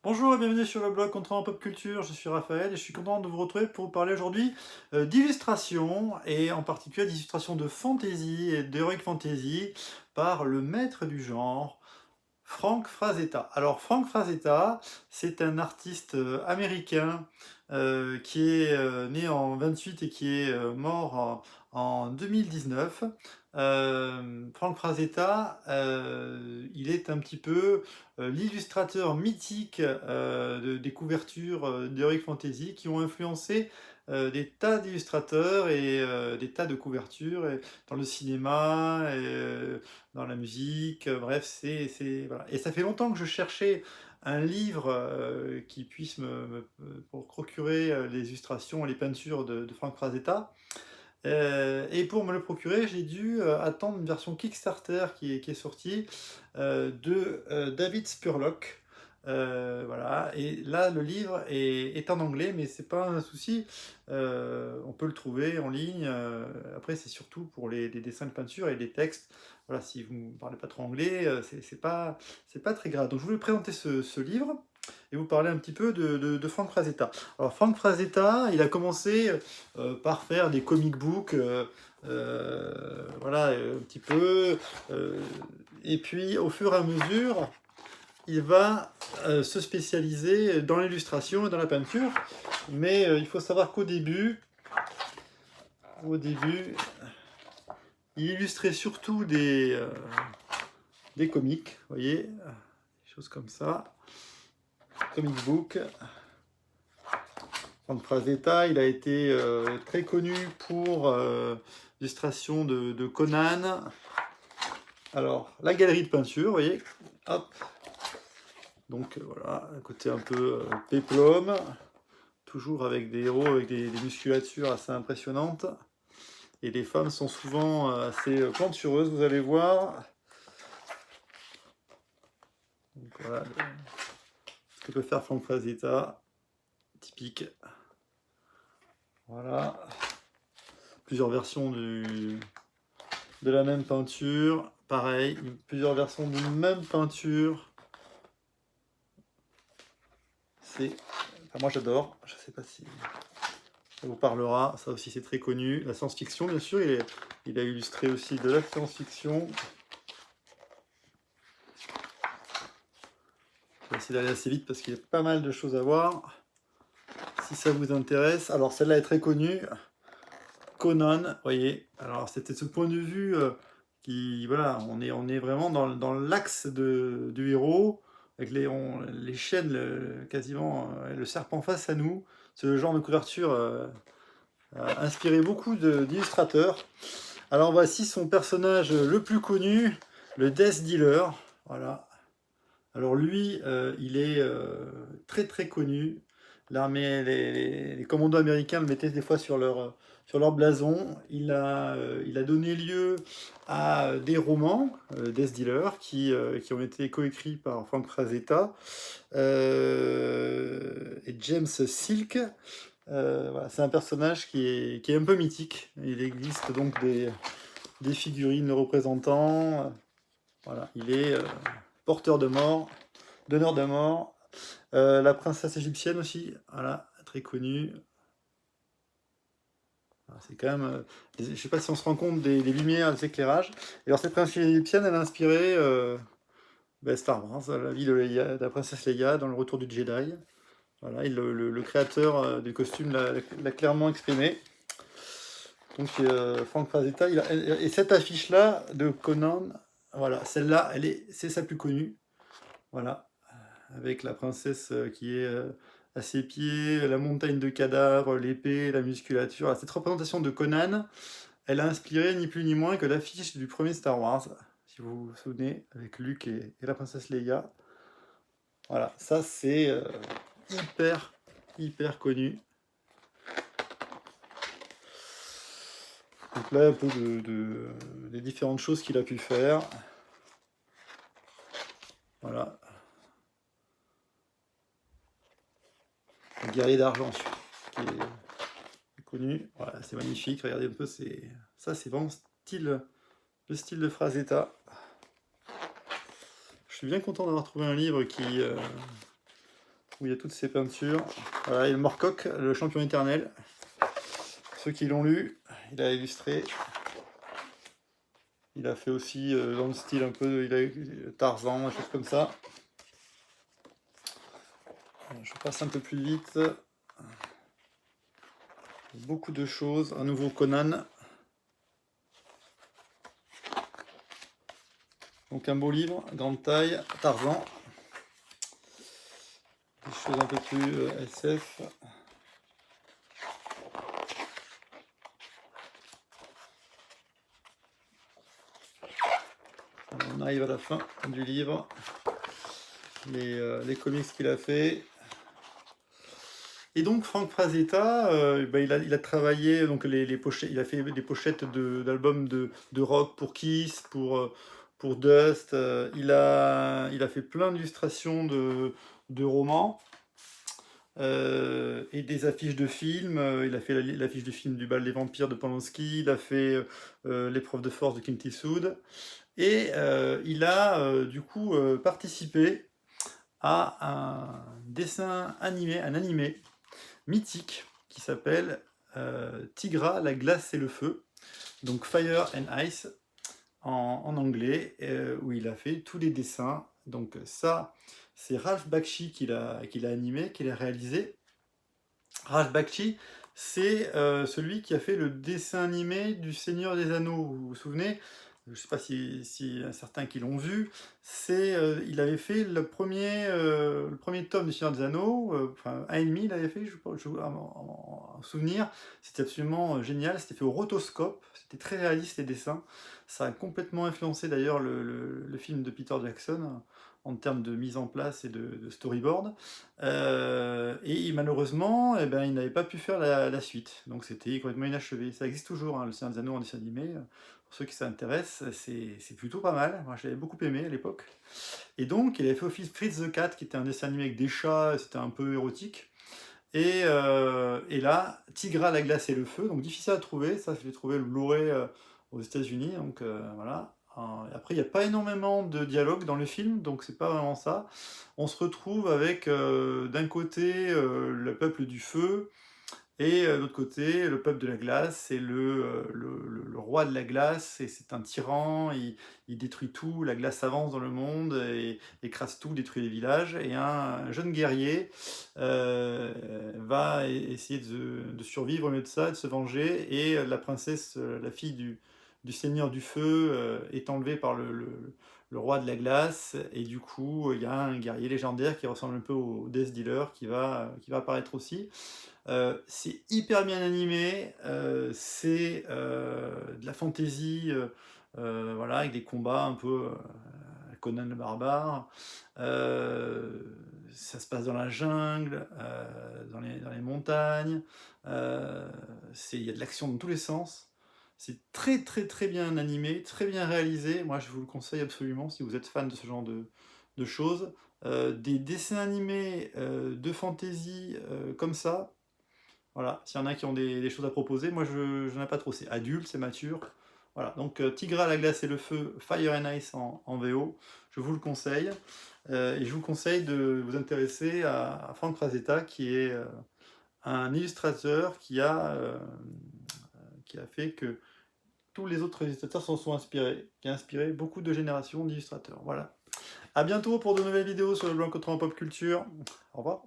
Bonjour et bienvenue sur le blog Contrat en Pop Culture, je suis Raphaël et je suis content de vous retrouver pour vous parler aujourd'hui d'illustration et en particulier d'illustration de fantasy et d'heroic fantasy par le maître du genre, Frank Frazetta. Alors Frank Frazetta, c'est un artiste américain qui est né en 28 et qui est mort en 2019. Frank Frazetta, il est un petit peu l'illustrateur mythique des couvertures d'Heroic Fantasy qui ont influencé des tas d'illustrateurs et des tas de couvertures dans le cinéma, dans la musique, bref, voilà. Et ça fait longtemps que je cherchais un livre qui puisse pour procurer les illustrations et les peintures de Frank Frazetta. Et pour me le procurer, j'ai dû attendre une version Kickstarter qui est sortie de David Spurlock. Voilà, et là le livre est en anglais, mais c'est pas un souci, on peut le trouver en ligne. Après, c'est surtout pour les dessins de peinture et les textes. Voilà, si vous ne parlez pas trop anglais, c'est pas très grave. Donc, je voulais présenter ce livre et vous parler un petit peu de Frank Frazetta. Alors, Frank Frazetta, il a commencé par faire des comic books, voilà, un petit peu. euh, et puis, au fur et à mesure, il va se spécialiser dans l'illustration et dans la peinture. Mais il faut savoir qu'au début, il illustrait surtout des comics, vous voyez, des choses comme ça, comic book. Frank Frazetta, il a été très connu pour l'illustration de Conan. Alors, la galerie de peinture, vous voyez, hop. Donc voilà, un côté un peu péplum, toujours avec des héros avec des musculatures assez impressionnantes. Et les femmes sont souvent assez plantureuses, vous allez voir. Donc voilà ce que peut faire Frank Frazetta, typique. Voilà, plusieurs versions de la même peinture, pareil, plusieurs versions d'une même peinture. Enfin, moi j'adore, je sais pas si ça vous parlera, ça aussi c'est très connu. La science-fiction, bien sûr, il a illustré aussi de la science-fiction. Je vais essayer d'aller assez vite parce qu'il y a pas mal de choses à voir. Si ça vous intéresse. Alors celle-là est très connue. Conan, vous voyez. Alors c'était ce point de vue qui, voilà, on est vraiment dans l'axe du héros, avec les chaînes quasiment, le serpent face à nous. C'est le genre de couverture a inspiré beaucoup d'illustrateurs. Alors voici son personnage le plus connu, le Death Dealer. Voilà. Alors lui, il est très très connu. L'armée, les commandos américains le mettaient des fois sur leur blason. Il a donné lieu à des romans, Death Dealer, qui ont été coécrits par Frank Frazetta et James Silk. Voilà, c'est un personnage qui est un peu mythique. Il existe donc des figurines le représentant. Voilà, il est porteur de mort, donneur de mort. La princesse égyptienne aussi, voilà, très connue. C'est quand même, je ne sais pas si on se rend compte des lumières, des éclairages. Et alors cette princesse égyptienne, elle a inspiré Star Wars, la vie de la princesse Leia dans le Retour du Jedi. Voilà, le créateur du costume l'a clairement exprimé. Donc Frank Frazetta, et cette affiche-là de Conan, voilà, celle-là, c'est sa plus connue. Voilà, avec la princesse qui est à ses pieds, la montagne de cadavres, l'épée, la musculature. Cette représentation de Conan, elle a inspiré ni plus ni moins que l'affiche du premier Star Wars, si vous vous souvenez, avec Luke et la princesse Leia. Voilà, ça c'est hyper, hyper connu. Donc là, un peu des différentes choses qu'il a pu faire. Voilà. Le guerrier d'argent, qui est connu. Voilà, c'est magnifique. Regardez un peu, ça c'est vraiment le style de Frazetta. Je suis bien content d'avoir trouvé un livre où il y a toutes ces peintures. Voilà, et le Morcock, le champion éternel. Pour ceux qui l'ont lu, il a illustré. Il a fait aussi dans le style un peu, il a eu Tarzan, des choses comme ça. Je passe un peu plus vite. Beaucoup de choses. Un nouveau Conan. Donc un beau livre, grande taille, Tarzan. Des choses un peu plus SF. On arrive à la fin du livre. Les comics qu'il a fait. Et donc Frank Frazetta, il a travaillé donc les pochettes, il a fait des pochettes d'albums de rock pour Kiss, pour Dust. Il a fait plein d'illustrations de romans et des affiches de films. Il a fait l'affiche du film du bal des vampires de Polanski. Il a fait l'épreuve de force de Clint Eastwood. Et il a du coup participé à un dessin animé, un animé mythique qui s'appelle Tigra, la glace et le feu, donc Fire and Ice en anglais, où il a fait tous les dessins. Donc ça, c'est Ralph Bakshi qui l'a animé, qui l'a réalisé. Ralph Bakshi, c'est celui qui a fait le dessin animé du Seigneur des Anneaux, vous vous souvenez? Je ne sais pas si certains qui l'ont vu, il avait fait le premier tome du Seigneur des Anneaux, enfin un et demi il avait fait, en souvenir, c'était absolument génial, c'était fait au rotoscope, c'était très réaliste les dessins, ça a complètement influencé d'ailleurs le film de Peter Jackson, en termes de mise en place et de storyboard, et malheureusement, eh ben, il n'avait pas pu faire la suite, donc c'était complètement inachevé. Ça existe toujours, hein, le Seigneur des Anneaux en dessin animé. Pour ceux qui s'intéressent, c'est plutôt pas mal. Moi, je l'avais beaucoup aimé à l'époque. Et donc, il avait fait aussi Fritz the Cat, qui était un dessin animé avec des chats, c'était un peu érotique. Et là, Tigra, la glace et le feu, donc difficile à trouver. Ça, je l'ai trouvé le Blu-ray aux États-Unis, donc voilà. Après, il n'y a pas énormément de dialogue dans le film, donc c'est pas vraiment ça. On se retrouve avec d'un côté le peuple du feu, et de l'autre côté, le peuple de la glace, c'est le roi de la glace, et c'est un tyran, il détruit tout, la glace avance dans le monde, et écrase tout, détruit les villages, et un jeune guerrier va essayer de survivre au milieu de ça, de se venger, et la princesse, la fille du seigneur du feu, est enlevée par le roi de la glace, et du coup, il y a un guerrier légendaire qui ressemble un peu au Death Dealer qui va apparaître aussi. C'est hyper bien animé, c'est de la fantasy, voilà, avec des combats un peu Conan le barbare. Ça se passe dans la jungle, dans les montagnes. Il y a de l'action dans tous les sens. C'est très très très bien animé, très bien réalisé. Moi, je vous le conseille absolument si vous êtes fan de ce genre de choses. Des dessins animés de fantasy comme ça. Voilà, s'il y en a qui ont des choses à proposer, moi je n'en ai pas trop, c'est adulte, c'est mature. Voilà, donc Tigra, la glace et le feu, Fire and Ice en VO, je vous le conseille. Et je vous conseille de vous intéresser à Frank Frazetta, qui est un illustrateur qui a fait que tous les autres illustrateurs s'en sont inspirés, qui a inspiré beaucoup de générations d'illustrateurs. Voilà. À bientôt pour de nouvelles vidéos sur le Blanc Côté en pop culture. Au revoir.